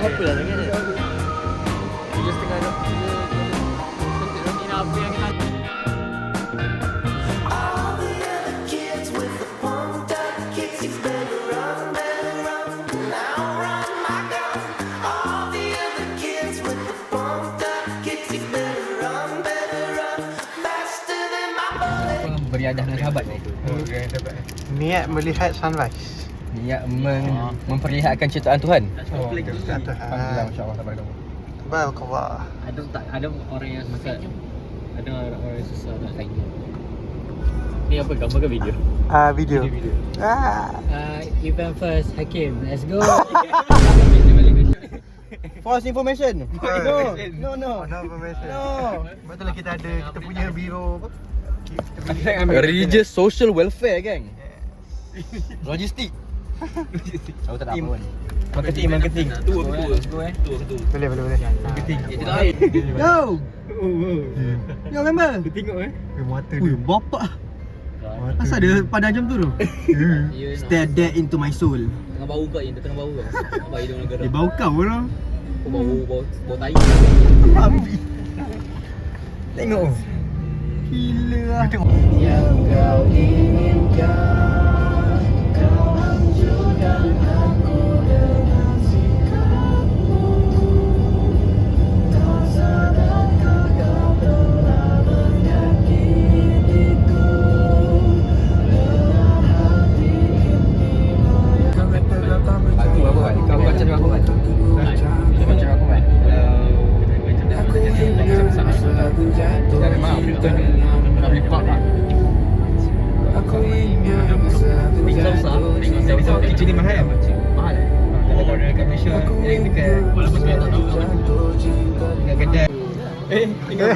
apa lah sangat ni. Just tengah nak ini apa yang kita beriadah dengan sahabat ni. Niat melihat sunrise. Niat memperlihatkan ciptaan Tuhan. Ciptaan Tuhan. Alhamdulillah, masya-Allah, tabarakallah. Barakallah. Ada orang yang susah. Ada orang yang susah nak tanya. Ni apa, gambar ke video? Video. Video. Event first, Hakim. Let's go. False information. No. No information. No. Betul lah kita ada kita punya biro apa? Religious social welfare, gang. Logistik. Aku tak tahu pun. Marketing. Tu. Boleh. Marketing. Yo. Yo member. Tengok Mata Ui, dia. bapak. Asal dia pada jam tu tu? Stare dead into my soul. Tengah bau kau yang tengah bau kau. Nampak hidung negara. Dia bau kau lah. Bau tai. Babi. Tengok. Gila lah. Yang kau inginkan, kau hancurkan aku dengan sikapmu. Tak sadarkah kau telah menyakitiku dengan hati ini. Aku apa kan? Kau baca dengan aku kan? Kau baca aku kan? Kita ada maaf. Kita nak beli pub lah. Tengok kitchen ni mahal. Mahal. Kalau dekat Malaysia, yang dekat walaupun saya tak tahu dekat kedai. Tinggal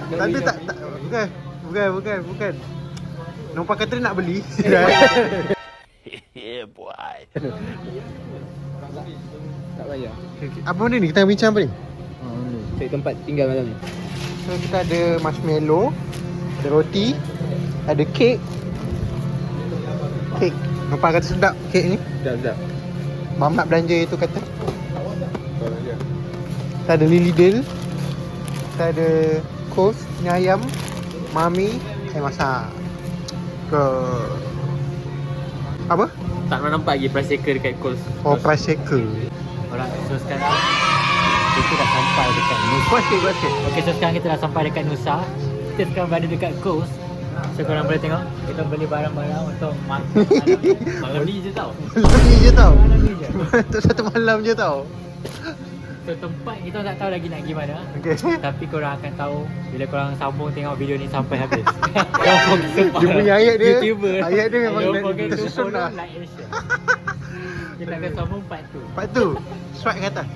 Tadi tak bukan. Nampak kata dia nak beli. Yeah, boy. tak payah. Apa benda ni? Kita bincang apa ni? Cari tempat tinggal malam ni. So kita ada marshmallow, ada roti, ada kek. Nampak kata sedap kek ni. Sedap. Mamat belanja itu kata. Kita ada lily dale. Kita ada kos, mie ayam, mami, saya masak. Ke apa? Tak pernah nampak lagi price shaker dekat Coles. Oh, price shaker. Alright, so sekarang kita dah sampai dekat Nusa. Basket. Okay, so sekarang kita dah sampai dekat Nusa. Kita sekarang berada dekat Coast. So korang boleh tengok, kita beli barang-barang untuk malam ni je tau. Malam ni je tau. Malam ni je. Untuk satu malam je tau. So tempat kita tak tahu lagi nak pergi mana. Okay. Tapi korang akan tahu bila korang sambung tengok video ni sampai habis. Don't forget to Dia punya ayat dia. YouTuber. Ayat dia memang Don't forget to tersusun follow, lah. like and share. Kita akan sambung part tu. Part tu. Swipe ke atas.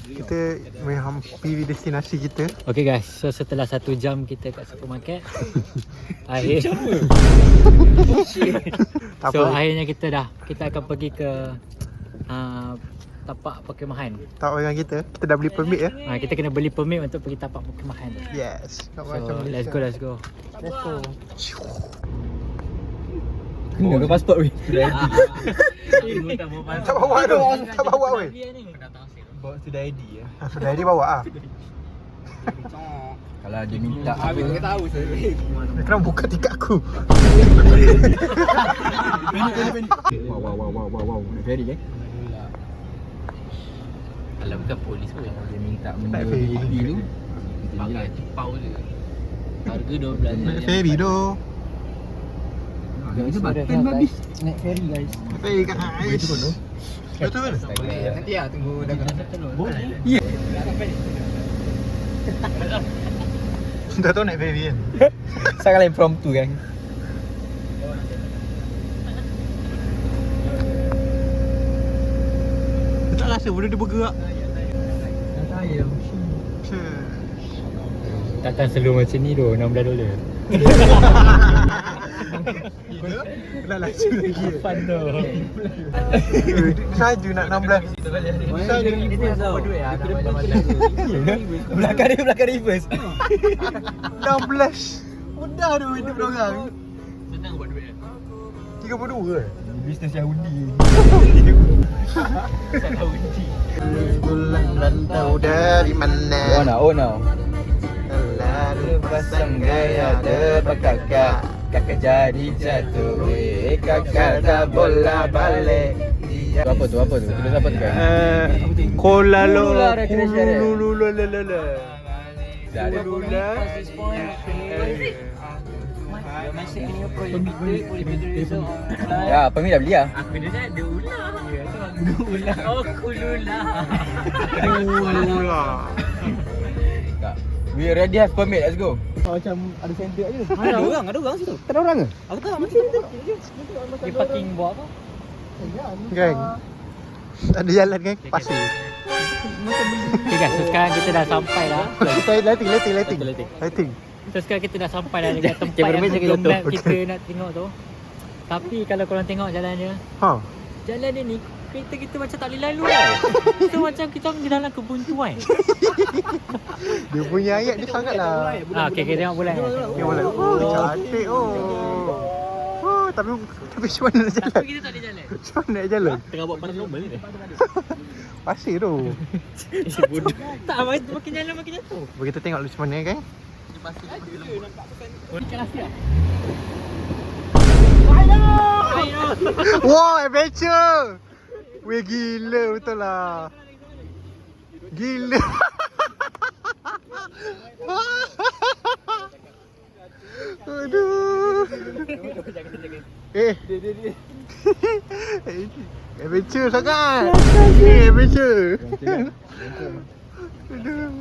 Kita menghampiri destinasi kita. Okay guys, so setelah 1 jam kita kat supermarket akhir Tak so apa. akhirnya kita akan pergi ke tapak perkemahan. Tak orang kita dah beli permit ya. Kita kena beli permit untuk pergi tapak perkemahan. Yes. So let's go. Let's go. Kena ke pasport weh? Tak bawa tu. Tak bawa weh. Bawa sudah ID ya. Sudah dia bawa ah. Kalau dia minta apa kita tahu saya. Dia kena buka tiket aku. Wow. Ferry kan? Kalau bukan polis pun Dia minta benda Naik ferry. bukti tu. pakai cepau je. Harga 12 Naik ferry tu. Jangan sebab kan babi. Naik ferry guys. Ferry kat ais. Betul kan? Nanti lah tunggu dah. Boleh. Dah tahu naik ferry kan? Sangat impromptu kan. Dia tak rasa benda dia bergerak. Takkan slow macam ni tu, $16. Nak laju lagi. Fun tu. Saja nak 16. Saja. Belakang reverse. 16. Mudah tu hidup dia orang. Senang buat duit kan? 32 ke? Bisnes Yahudi. Bulan rantau dari mana? Oh now. Lalu Pasang gaya depan kakak. Kakak jadi jatuh. Kakak tak bola balik. Apa tu? Tulis apa tu kan? Kuala Lula recognition dia. Lula. Dah ada. Lula. Ya, Pemi dah beli lah. Aku dah ada ular. Ya, tu aku ular. Oh, kulula. Lula. Tak. We already have permit, let's go. Macam ada center je. Ada orang situ. Tak ada orang ke? Aku tak macam tu. Dia parking buat apa? Geng. Ada jalan geng. Pasir. Okay guys, so sekarang kita dah sampai dah. Kita lighting. So sekarang kita dah sampai dah dekat tempat Cameraman yang jangan Google jatuh. Map kita nak tengok tu. Tapi kalau korang tengok jalan dia, Ha. jalan dia ni kereta kita macam tak boleh lalu tau. So macam kita di dalam kebuntuan. Dia punya ayat dia sangatlah. Okay, tengok bulan. Dia boleh. Oh, cantik oh. Tapi macam mana nak jalan? Tapi kita tak boleh jalan. Macam mana nak jalan? Tengah buat panas normal ni. Pasir tu. Tak, makin jalan makin jatuh. Bagi kita tengok dulu macam mana geng. Ikan asyik. Wow, adventure. Weh gila betul lah. Gila. Aduh. Adventure sangat. Adventure. Aduh.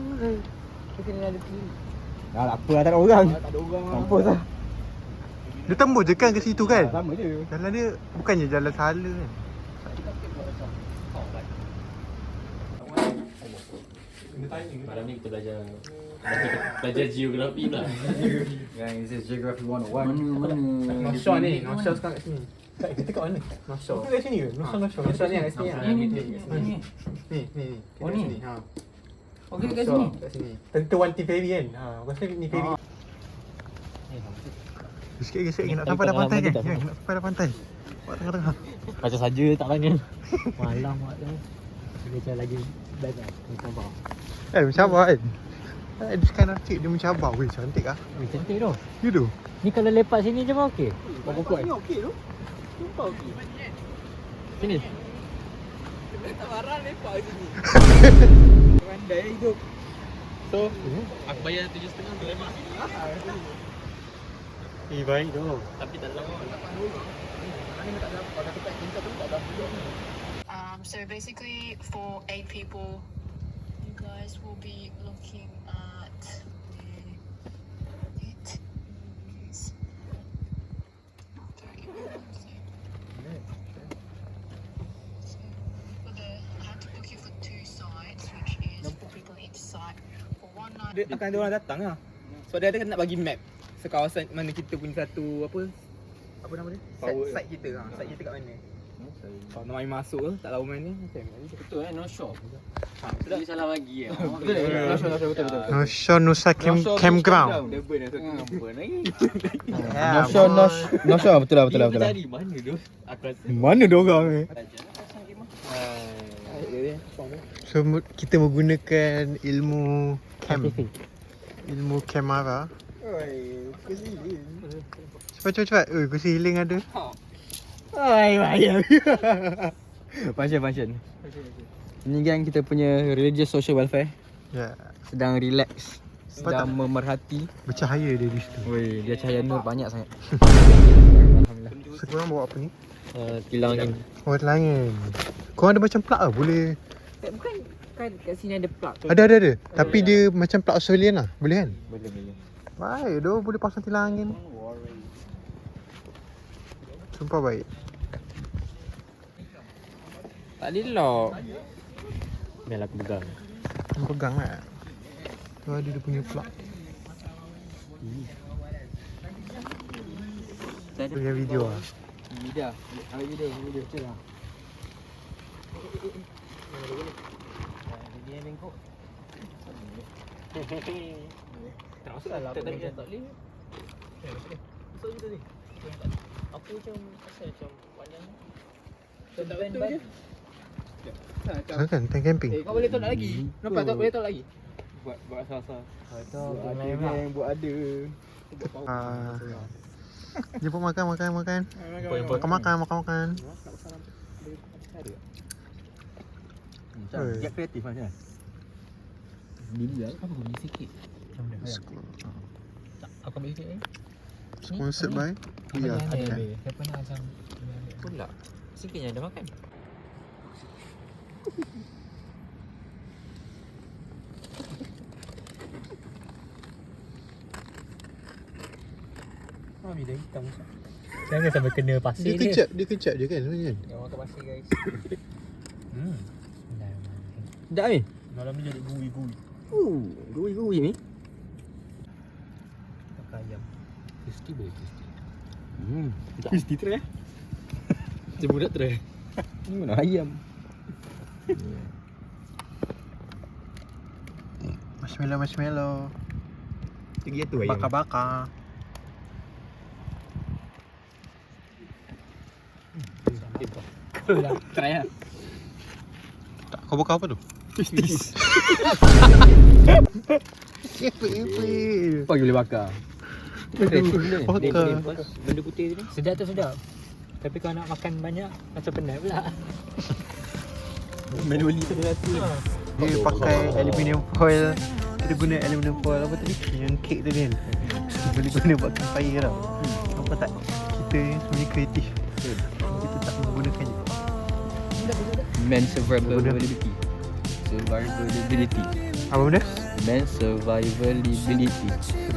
Dah apa lah, tak ada orang. Mampus lah. Dia tembus je kan ke situ kan? Sama je. Jalan dia bukannya jalan salah kan? Malam ni kita belajar geografi pula. Guys, this is Geography 101. Mana? North Shore ni, North Shore sekarang kat sini. Kita kat mana? North Shore. Kita kat sini ke? North Shore ni kat sini. Ni. Oh, ni? Ha. Oh, kita kat sini. Kat sini. Tentu Wanti Ferry kan? Ha, aku rasa ni ferry. Sikit nak sampai dah pantai kan? Nak sampai dah pantai. Buat tengah-tengah. Macam saja tak tanya. Malam mak tu. Dia macam lagi best lah. Macam Mencabar kan? This kind of chick dia mencabar. Weh cantik lah. cantik tu. You tu? Ni kalau lepak sini je pun okey. Bawa pokok kan? okey tu. Sumpah okey. Sini. Tak marah lepak sini. Pandai hidup. So, Aku bayar 7.5 untuk lemak. Baik tu. Tapi tak lama. So basically, for 8 people, you guys will be looking at I had to book you for 2 sites, which is 4 people each site for 1 night. dia akan ada orang datang lah. Sebab dia nak bagi map sekawasan mana kita punya satu apa nama dia? Site kita ha. Site kita kat mana? Kalau nak main masuk ke tak tahu mana macam mana. Betul North Shore. Sudah salah bagi Betul. Betul. North Shore Nusa Campground. Apa lagi? North Shore betul lah. Cari mana tu? Aku rasa. Mana dia orang ni? So kita menggunakan ilmu camp. Ilmu kamera. Oi, kesiling. Cepat. Oi, kursi healing ada. Hai, bayar. Function. Ini gang kita punya religious social welfare. Ya. Sedang relax. Sedang memerhati. Bercahaya dia di situ. Woi, dia cahaya nur banyak sangat. So korang bawa apa ni? Tilang angin. Oh, telangin. Korang ada macam plug lah, boleh. Bukan kan kat sini ada plug. Ada. Tapi dia macam plug Australian lah. Boleh kan? Boleh. Baik doh, boleh pasang tilang angin. Sumpah baik. Tak ada lock. Biarlah aku pegang. Kau pegang lah. Tu ada dia punya plug. Punya video lah. Ambil video. Cek lah. Ini yang bengkok. Tak masuk lah. Tak boleh. Masuk je tadi. Aku macam asal macam pandang. Tak betul je. Kan tank camping. Kau boleh tolak lagi. Nampak tak boleh tolak lagi? Buat asal-asal. Buat ada. Jemput makan. Makan. Oi. Get kreatif macam. Bila apa kau beli sikit? Aku ambil sikit ni. Sponsored by Iya. Siapa nak macam pula. Sikitnya dah makan. Mami dah hitam. Jangan sampai kena pasir Dia kejap je kan sebenarnya. Jangan makan pasir guys. Sedap ni. Malam ni jadi gui-gui. Gui-gui ni. Makan ayam. Crispy boleh crispy. Crispy try. Dia budak try. Ni mana ayam? Marshmallow. Tinggi tu ayam. Bakar. Try lah. Tak, kau bakar apa tu? Apa? Apa boleh bakar? Bakar. Benda putih ni. Sedap tu sedap. Tapi kalau nak makan banyak macam penat pula. Manually tu dia rasa. Dia pakai aluminium foil. Kita guna aluminium foil apa tadi? Yang kek tu kan. Boleh guna buat campfire tau. Nampak tak? Kita sebenarnya kreatif. Kita tak menggunakannya. Man survivability. Apa benda? Man survivability.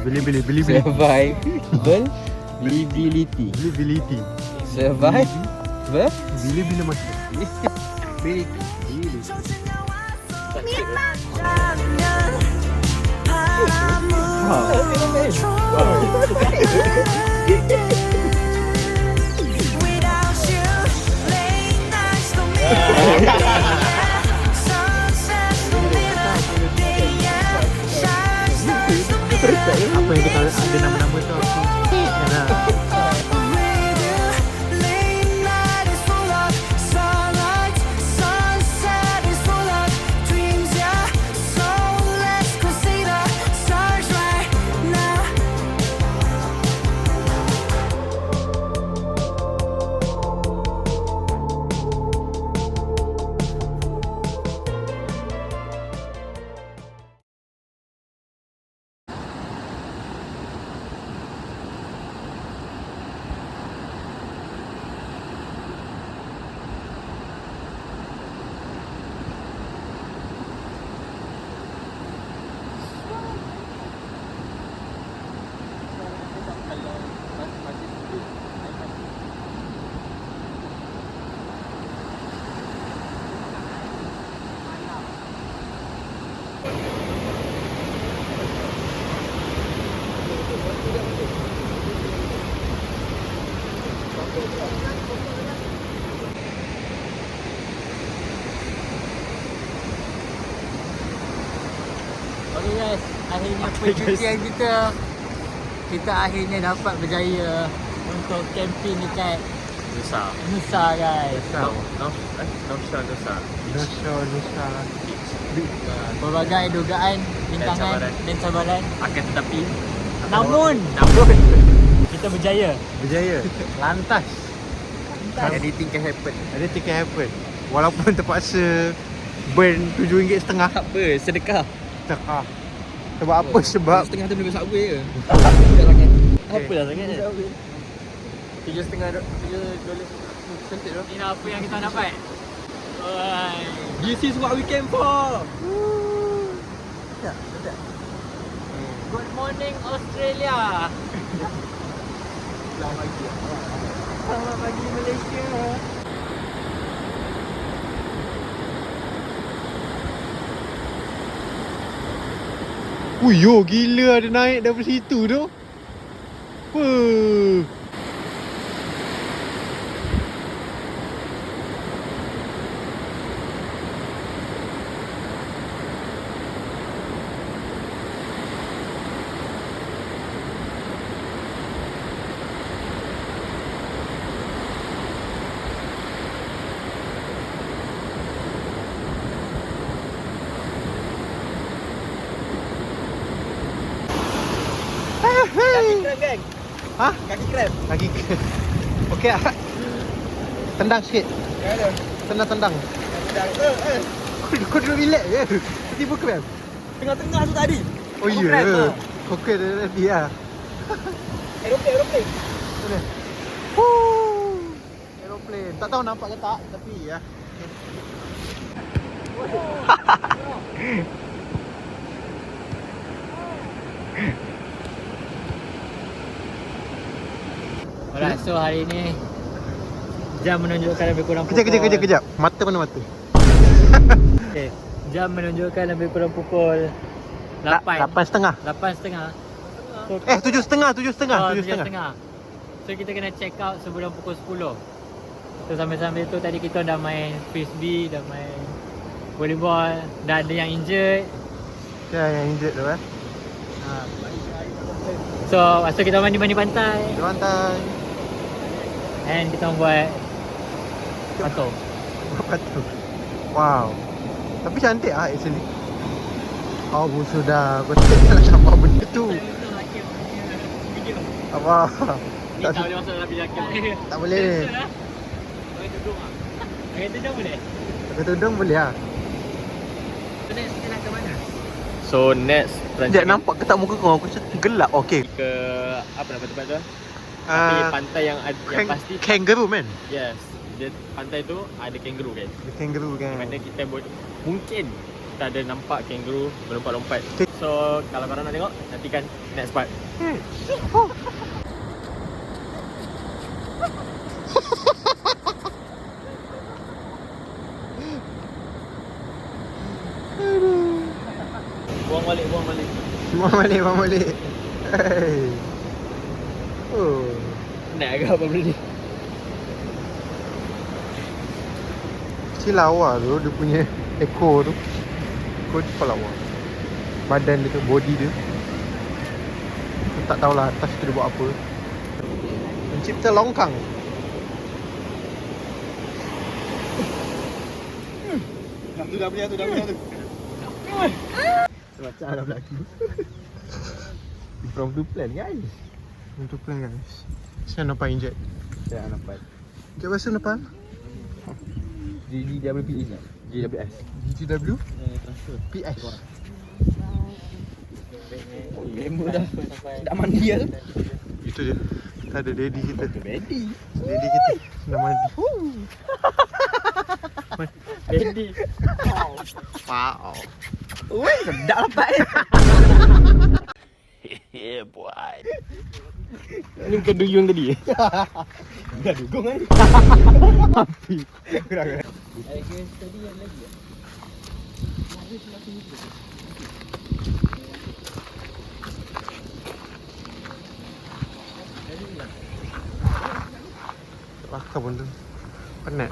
Beli. Survivability. Beli. Survive. Bila masuk. Apa yang kita ada nama-nama tu aku. Yalah. Okay guys, akhirnya percutian kita akhirnya dapat berjaya untuk camping dekat Nusa guys. Nusa. Pelbagai dugaan, bintangan dan cabaran Akan tetapi namun kita berjaya. Lantas. anything can happen. Anything can happen. Walaupun terpaksa burn RM7.5. Tak apa, sedekah. Cakap. Sebab apa? Sebab Setengah tu beli subway je. Apa dah sangat ni? $7.5 sentik tu. Ini apa yang kita dapat? Oi. This is what we came for. Good morning Australia. Selamat pagi Malaysia. Yo, gila ada naik daripada situ tu. Wah. geng. Hah? Kaki krem. Lagi ke? Okey ah. Tendang sikit. Ada. Tendang. Dah. Kau duduk relax je. Tiba krem. Tengah-tengah tu tadi. Oh Aku ya. krem tu. Okey dah dia. Aeroplane. Mana? Woo! Aeroplane. Tak tahu nampak ke tak, tapi ya. Alright, so hari ni jam menunjukkan lebih kurang pukul Kejap. Mata mana mata? Okay. Jam menunjukkan lebih kurang pukul 8. 8.30. 8.30. So, 7.30. 7.30. So kita kena check out sebelum pukul 10. So sambil-sambil tu tadi kita dah main frisbee, dah main volleyball, dah ada yang injured. Ya, yang injured tu So masa kita mandi-mandi pantai Di pantai. and kita buat patung. Apa tu? Wow. Tapi cantik ah actually. Oh, sudah. Kau tak nak nampak benda tu. Apa? Ni tak boleh masuk dalam bilik lelaki. Tak boleh. Pakai tudung ah. Pakai tudung boleh? Pakai tudung boleh ah. So next kita nak ke mana? So next Sekejap nampak ke tak muka kau? Aku macam gelap. Okey. ke apa nama tempat tu? Tapi pantai yang yang pasti kangaroo man. yes. Dia pantai tu ada kangaroo kan. Kangaroo kan. Mana kita mungkin kita ada nampak kangaroo berlompat-lompat. So kalau korang nak tengok, nantikan next part. Buang balik. Buang balik. Hey. Oh. Nak agak apa benda ni? Si lawa tu dia punya ekor tu. Ekor tu lawa. Badan dia tu, body dia. Aku tak tahulah atas tu dia buat apa. Pencipta longkang. Dah punya tu. Macam ada lagi. From to plan guys. Untuk plan guys. Saya nampak injet. Saya nampak. Kau rasa nampak? GWPS. GGW PS. Member dah mandi lah tu. Itu je. Kita ada daddy kita. Ready. Daddy kita dah mandi. Ready. Wow. Oi, sedap dapat eh. Yeah boy. Ini bukan duyung tadi. Dah dugong kan. Kurang. Tadi yang lagi. Kelakar pun tu. Penat.